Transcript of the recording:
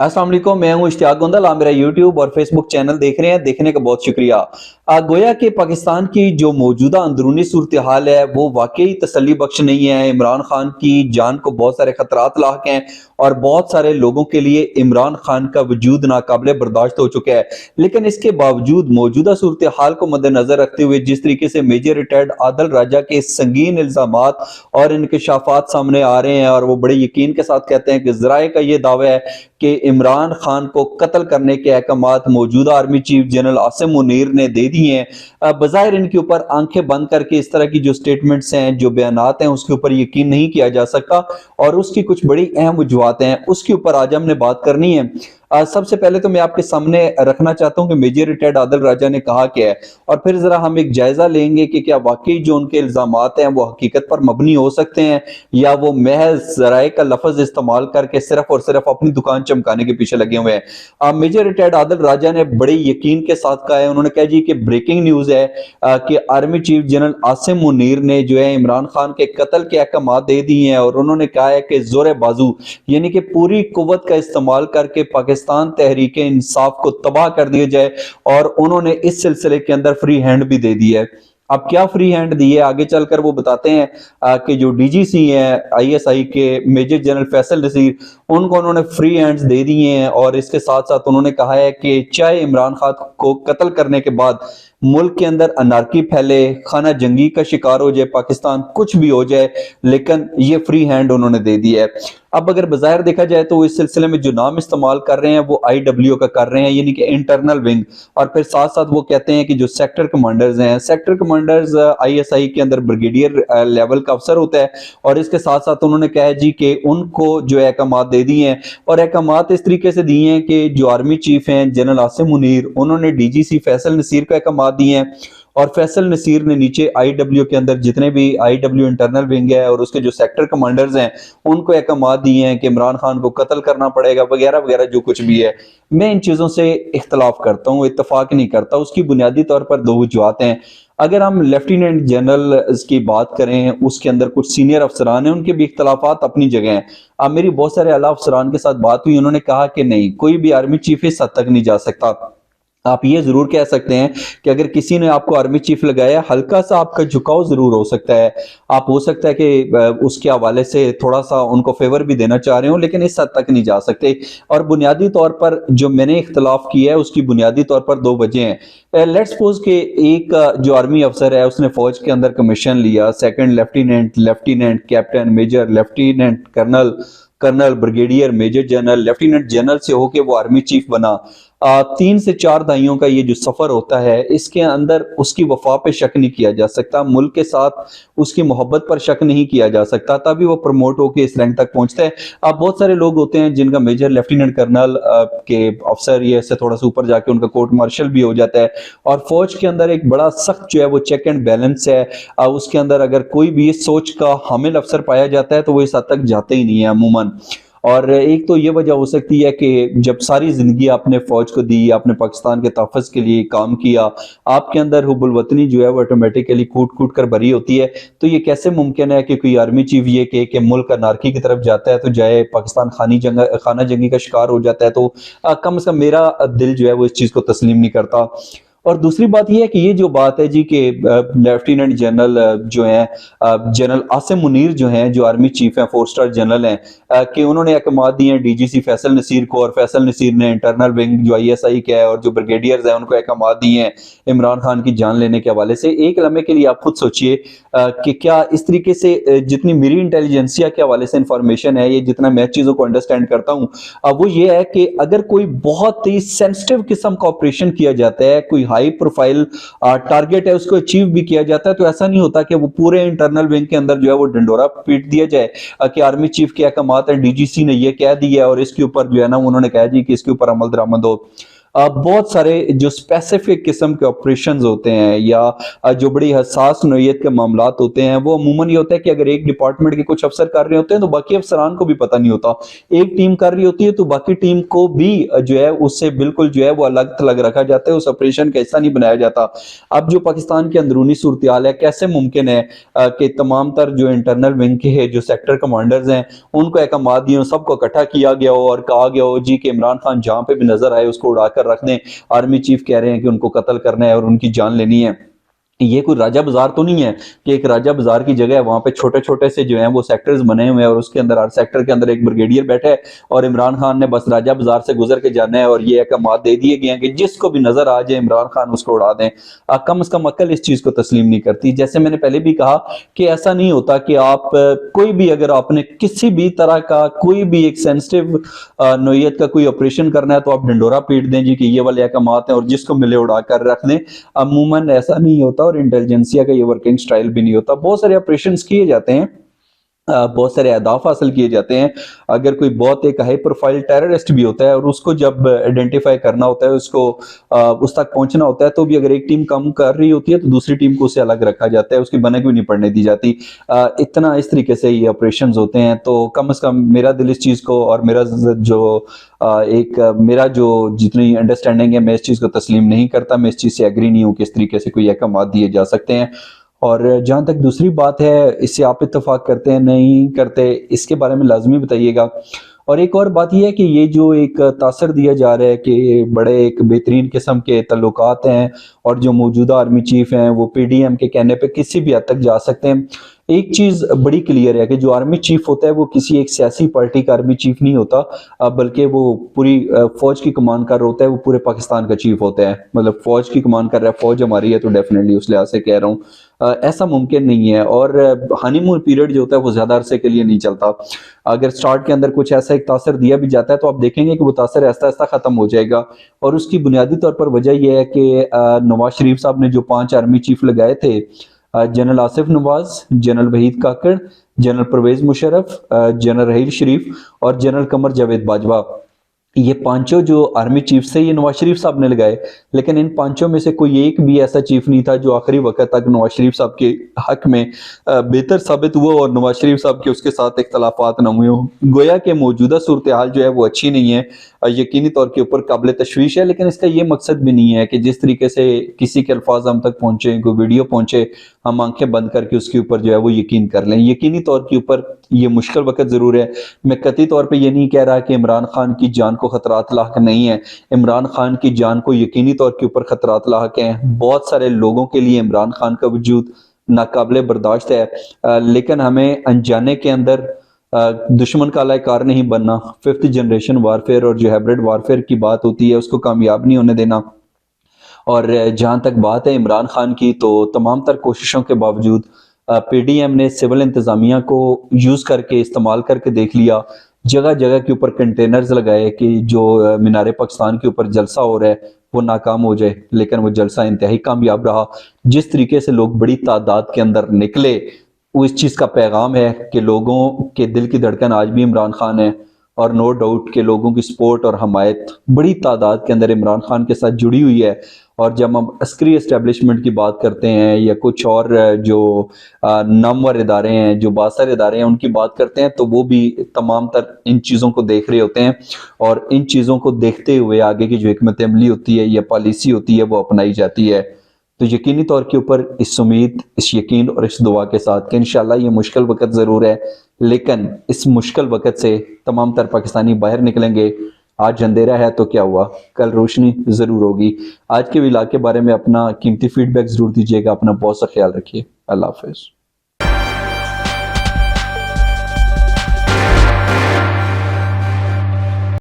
अस्सलाम वालेकुम, मैं हूं इश्तियाक गोंदल। आप मेरा यूट्यूब और फेसबुक चैनल देख रहे हैं, देखने का बहुत शुक्रिया। गोया कि पाकिस्तान की जो मौजूदा अंदरूनी सूरत हाल है वो वाकई तसल्ली बख्श नहीं है। इमरान खान की जान को बहुत सारे खतरात लाक हैं और बहुत सारे लोगों के लिए इमरान खान का वजूद नाकाबिले बर्दाश्त हो चुका है। लेकिन इसके बावजूद मौजूदा सूरत हाल को मद्देनजर रखते हुए जिस तरीके से मेजर रिटायर्ड आदिल राजा के संगीन इल्जामात और इंकशाफात सामने आ रहे हैं और वो बड़े यकीन के साथ कहते हैं कि जराए का ये दावा है कि इमरान खान को कत्ल करने के अहकामात मौजूदा army chief general Asim Munir ने दे दिए हैं। बज़ाहिर इनके ऊपर आंखें बंद करके इस तरह की जो स्टेटमेंट्स हैं, जो बयानात हैं, उसके ऊपर यकीन नहीं किया जा सकता और उसकी कुछ बड़ी अहम वजूहात हैं, उसके ऊपर आज हमने बात करनी है। सबसे पहले तो मैं आपके सामने रखना चाहता हूं कि मेजर रिटायर्ड आदिल राजा ने कहा क्या है और फिर जरा हम एक जायजा लेंगे कि क्या वाकई जो उनके इल्जामात हैं वो हकीकत पर मबनी हो सकते हैं या वो महज जराए का लफ्ज इस्तेमाल करके सिर्फ और सिर्फ अपनी दुकान चमकाने के पीछे लगे हुए हैं। मेजर रिटायर्ड आदिल राजा ने बड़े यकीन के साथ कहा है, उन्होंने कहा जी कि ब्रेकिंग न्यूज है कि army chief general Asim Munir ने जो है इमरान खान के कत्ल के अहकाम दे दिए हैं और उन्होंने कहा है कि जोर बाजू यानी कि पूरी कुव्वत का इस्तेमाल करके पाकिस्तान तहरीक इंसाफ को तबाह कर दिया जाए और उन्होंने इस सिलसिले के अंदर फ्री हैंड भी दे दी है। अब क्या फ्री हैंड दी है आगे चलकर वो बताते हैं कि जो डीजीसी हैं आईएसआई के मेजर जनरल फैसल नसीर, उनको उन्होंने फ्री हैंड्स दे दिए हैं और इसके साथ साथ उन्होंने कहा है कि चाहे इमरान खान को कत्ल करने के बाद मुल्क के अंदर अनारकी फैले, खाना जंगी का शिकार हो जाए पाकिस्तान, कुछ भी हो जाए, लेकिन ये फ्री हैंड उन्होंने दे दिया है। अब अगर बाहर देखा जाए तो इस सिलसिले में जो नाम इस्तेमाल कर रहे हैं वो आईडब्ल्यू का कर रहे हैं, यानी कि इंटरनल विंग, और फिर साथ साथ वो कहते हैं कि जो सेक्टर कमांडर्स हैं, सेक्टर कमांडर्स आईएसआई के अंदर ब्रिगेडियर लेवल का अफसर होता है और इसके साथ साथ उन्होंने कहा जी कि उनको जो अहकाम दे दिए हैं और अहकाम इस तरीके से दिए हैं कि जो आर्मी चीफ हैं जनरल आसिम मुनीर, उन्होंने डीजीसी फैसल नसीर को अहकाम दिए हैं और फैसल नसीर ने नीचे आईडब्ल्यू के अंदर जितने भी आईडब्ल्यू इंटरनल विंग है और उसके जो सेक्टर कमांडर्स हैं उनको अहकाम दिए हैं कि इमरान खान को कत्ल करना पड़ेगा वगैरह वगैरह जो कुछ भी है। मैं इन चीजों से इख्तलाफ करता हूँ, इत्तफाक नहीं करता। उसकी बुनियादी तौर पर दो वजूहत हैं। अगर हम लेफ्टिनेंट जनरल की बात करें, उसके अंदर कुछ सीनियर अफसरान हैं, उनके भी इख्तलाफात अपनी जगह हैं। अब मेरी बहुत सारे आला अफसरान के साथ बात हुई, उन्होंने कहा कि नहीं, कोई भी आर्मी चीफ इस हद तक नहीं जा सकता। आप ये जरूर कह सकते हैं कि अगर किसी ने आपको आर्मी चीफ लगाया, हल्का सा आपका झुकाव जरूर हो सकता है, आप हो सकता है कि उसके हवाले से थोड़ा सा उनको फेवर भी देना चाह रहे हो, लेकिन इस हद तक नहीं जा सकते। और बुनियादी तौर पर जो मैंने इख्तलाफ किया है उसकी बुनियादी तौर पर दो वजह हैं। लेट्स सपोज के एक जो आर्मी अफसर है उसने फौज के अंदर कमीशन लिया, second lieutenant, lieutenant, captain, major, lieutenant colonel, colonel, brigadier, major general, lieutenant general से होके वो आर्मी चीफ बना। 3 से 4 दहाइयों का ये जो सफर होता है, इसके अंदर उसकी वफा पे शक नहीं किया जा सकता, मुल्क के साथ उसकी मोहब्बत पर शक नहीं किया जा सकता, तभी वो प्रमोट होकर इस रैंक तक पहुंचता है। अब बहुत सारे लोग होते हैं जिनका मेजर, लेफ्टिनेंट कर्नल के अफसर ये से थोड़ा सा ऊपर जाके उनका कोर्ट मार्शल भी हो जाता है और फौज के अंदर एक बड़ा सख्त जो है वो चेक एंड बैलेंस है। उसके अंदर अगर कोई भी इस सोच का हामिल अफसर पाया जाता है तो वो इस हद तक जाते ही नहीं है अमूमन। और एक तो ये वजह हो सकती है कि जब सारी जिंदगी आपने फौज को दी, आपने पाकिस्तान के तहफ़्फ़ुज़ के लिए काम किया, आपके अंदर हुब्बुल वतनी जो है वो ऑटोमेटिकली कूट कूट कर भरी होती है। तो ये कैसे मुमकिन है कि कोई आर्मी चीफ ये कहे कि मुल्क अनारकी की तरफ जाता है तो जाए, पाकिस्तान खाना जंगी का शिकार हो जाता है, तो कम से कम मेरा दिल जो है वो इस चीज़ को तस्लीम नहीं करता। और दूसरी बात यह है कि ये जो बात है जी कि लेफ्टिनेंट जनरल जो है जनरल आसिम मुनीर जो हैं, जो आर्मी चीफ हैं, 4 स्टार जनरल हैं, कि उन्होंने अहकाम दिए हैं डीजीसी फैसल नसीर को और फैसल नसीर ने इंटरनल विंग जो आईएसआई का है और जो ब्रिगेडियर्स हैं उनको अहकाम दिए हैं इमरान खान की जान लेने के हवाले से। एक लम्हे के लिए आप खुद सोचिए कि क्या इस तरीके से जितनी मेरी इंटेलिजेंसिया के हवाले से इंफॉर्मेशन है, ये जितना मैं चीजों को अंडरस्टैंड करता हूँ, वो ये है कि अगर कोई बहुत ही सेंसिटिव किस्म का ऑपरेशन किया जाता है, कोई हाई प्रोफाइल टारगेट है, उसको अचीव भी किया जाता है, तो ऐसा नहीं होता कि वो पूरे इंटरनल विंग के अंदर जो है वो डंडोरा पीट दिया जाए कि आर्मी चीफ के अहकाम है, डीजीसी ने ये कह दिया और इसके ऊपर जो है ना उन्होंने कहा जी कि इसके ऊपर अमल दरामद हो। बहुत सारे जो स्पेसिफिक किस्म के ऑपरेशंस होते हैं या जो बड़ी हसास नौइयत के मामलात होते हैं, वो अमूमन ये होता है कि अगर एक डिपार्टमेंट के कुछ अफसर कर रहे होते हैं तो बाकी अफसरान को भी पता नहीं होता। एक टीम कर रही होती है तो बाकी टीम को भी जो है उससे बिल्कुल जो है वो अलग थलग रखा जाता है, उस ऑपरेशन का हिस्सा नहीं बनाया जाता। अब जो पाकिस्तान की अंदरूनी सूरत हाल है, कैसे मुमकिन है कि तमाम तर जो इंटरनल विंग के जो सेक्टर कमांडर्स हैं उनको अहकाम दिए, सबको इकट्ठा किया गया हो और कहा गया हो जी कि इमरान खान जहां पे भी नजर आए उसको उड़ाकर रख दें। आर्मी चीफ कह रहे हैं कि उनको कत्ल करना है और उनकी जान लेनी है। ये कोई राजा बाजार तो नहीं है कि एक राजा बाजार की जगह है, वहां पे छोटे छोटे से जो है वो सेक्टर्स बने हुए हैं और उसके अंदर हर सेक्टर के अंदर एक ब्रिगेडियर बैठा है और इमरान खान ने बस राजा बाजार से गुजर के जाना है और ये अहकाम दे दिए गए हैं कि जिसको भी नजर आ जाए इमरान खान उसको उड़ा दें। कम से कम अक्ल इस चीज को तस्लीम नहीं करती। जैसे मैंने पहले भी कहा कि ऐसा नहीं होता कि आप कोई भी, अगर आपने किसी भी तरह का कोई भी एक सेंसिटिव नोयत का कोई ऑपरेशन करना है तो आप ढिंडोरा पीट दें जी कि ये वाले अहकाम हैं और जिसको मिले उड़ा कर रख दें। अमूमन ऐसा नहीं होता और इंटेलिजेंसिया का ये वर्किंग स्टाइल भी नहीं होता। बहुत सारे ऑपरेशंस किए जाते हैं, बहुत सारे अहदाफ हासिल किए जाते हैं। अगर कोई बहुत एक हाई प्रोफाइल टेररिस्ट भी होता है और उसको जब आइडेंटिफाई करना होता है, उसको उस तक पहुंचना होता है, तो भी अगर एक टीम कम कर रही होती है तो दूसरी टीम को उससे अलग रखा जाता है, उसकी बनक भी नहीं पड़ने दी जाती। इतना इस तरीके से ये ऑपरेशंस होते हैं। तो कम से कम मेरा दिल इस चीज़ को और मेरा जो मेरा जो जितनी अंडरस्टैंडिंग है, मैं इस चीज़ को तस्लीम नहीं करता, मैं इस चीज़ से एग्री नहीं हूँ कि इस तरीके से कोई अहकाम दिए जा सकते हैं। और जहाँ तक दूसरी बात है, इससे आप इत्तेफाक करते हैं नहीं करते, इसके बारे में लाजमी बताइएगा। और एक और बात यह है कि ये जो एक तासर दिया जा रहा है कि बड़े एक बेहतरीन किस्म के तल्लुकात हैं और जो मौजूदा आर्मी चीफ हैं वो पीडीएम के कहने पे किसी भी हद तक जा सकते हैं। एक चीज़ बड़ी क्लियर है कि जो आर्मी चीफ होता है वो किसी एक सियासी पार्टी का आर्मी चीफ नहीं होता, बल्कि वो पूरी फौज की कमान कर होता है, वो पूरे पाकिस्तान का चीफ होता है। मतलब फौज की कमान कर रहा है, फौज हमारी है, तो डेफिनेटली उस लिहाज से कह रहा हूँ ऐसा मुमकिन नहीं है। और हनीमून पीरियड जो होता है वो ज्यादा अरसे के लिए नहीं चलता। अगर स्टार्ट के अंदर कुछ ऐसा एक तासर दिया भी जाता है तो आप देखेंगे कि वो तासर ऐसा ऐसा खत्म हो जाएगा। और उसकी बुनियादी तौर पर वजह यह है कि नवाज शरीफ साहब ने जो 5 आर्मी चीफ लगाए थे, जनरल आसिफ नवाज, जनरल वहीद काकड़, जनरल परवेज मुशर्रफ, जनरल रहील शरीफ और जनरल कमर जावेद बाजवा, ये पांचों जो आर्मी चीफ से ये नवाज शरीफ साहब ने लगाए। लेकिन इन पांचों में से कोई एक भी ऐसा चीफ नहीं था जो आखिरी वक्त तक नवाज शरीफ साहब के हक में बेहतर साबित हुआ और नवाज शरीफ साहब के उसके साथ इख्तलाफात न हुए हों। गोया के मौजूदा सूरत हाल जो है वो अच्छी नहीं है, यकीनी तौर के ऊपर काबिल तशवीश है। लेकिन इसका ये मकसद भी नहीं है कि जिस तरीके से किसी के अल्फाज हम तक पहुंचे, कोई वीडियो पहुंचे, हम आंखें बंद करके उसके ऊपर जो है वो यकीन कर लें। यकीनी तौर के ऊपर ये मुश्किल वक्त जरूर है। मैं कतई तौर पे ये नहीं कह रहा कि इमरान खान की जान को खतरात लाक नहीं है। इमरान खान की जान को यकीनी तौर के ऊपर खतरात लाक हैं। बहुत सारे लोगों के लिए इमरान खान का वजूद नाकाबिले बर्दाश्त है, लेकिन हमें अनजाने के अंदर दुश्मन का अलाकार नहीं बनना। 5th जनरेशन वारफेयर और जो हाइब्रिड वारफेयर की बात होती है उसको कामयाब नहीं होने देना। और जहाँ तक बात है इमरान खान की, तो तमाम तर कोशिशों के बावजूद पीडीएम ने सिविल इंतजामिया को यूज करके इस्तेमाल करके देख लिया। जगह जगह के ऊपर कंटेनर्स लगाए कि जो मीनार पाकिस्तान के ऊपर जलसा हो रहा है वो नाकाम हो जाए, लेकिन वो जलसा इंतहाई कामयाब रहा। जिस तरीके से लोग बड़ी तादाद के अंदर निकले, वो इस चीज का पैगाम है कि लोगों के दिल की धड़कन आज भी इमरान खान है। और नो डाउट के लोगों की सपोर्ट और हमायत बड़ी तादाद के अंदर इमरान खान के साथ जुड़ी हुई है। और जब हम अस्करी एस्टेब्लिशमेंट की बात करते हैं या कुछ और जो नामवर इदारे हैं, जो बासर इदारे हैं, उनकी बात करते हैं, तो वो भी तमाम तर इन चीज़ों को देख रहे होते हैं और इन चीज़ों को देखते हुए आगे की जो हिकमत अमली होती है या पॉलिसी होती है वो अपनाई जाती है। तो यकीनी तौर के ऊपर इस उम्मीद, इस यकीन और इस दुआ के साथ कि इंशाल्लाह ये मुश्किल वक्त ज़रूर है, लेकिन इस मुश्किल वक्त से तमाम तर पाकिस्तानी बाहर निकलेंगे। आज अंधेरा है तो क्या हुआ, कल रोशनी ज़रूर होगी। आज के व्लॉग के बारे में अपना कीमती फीडबैक ज़रूर दीजिएगा। अपना बहुत सा ख्याल रखिए। अल्लाह हाफिज़।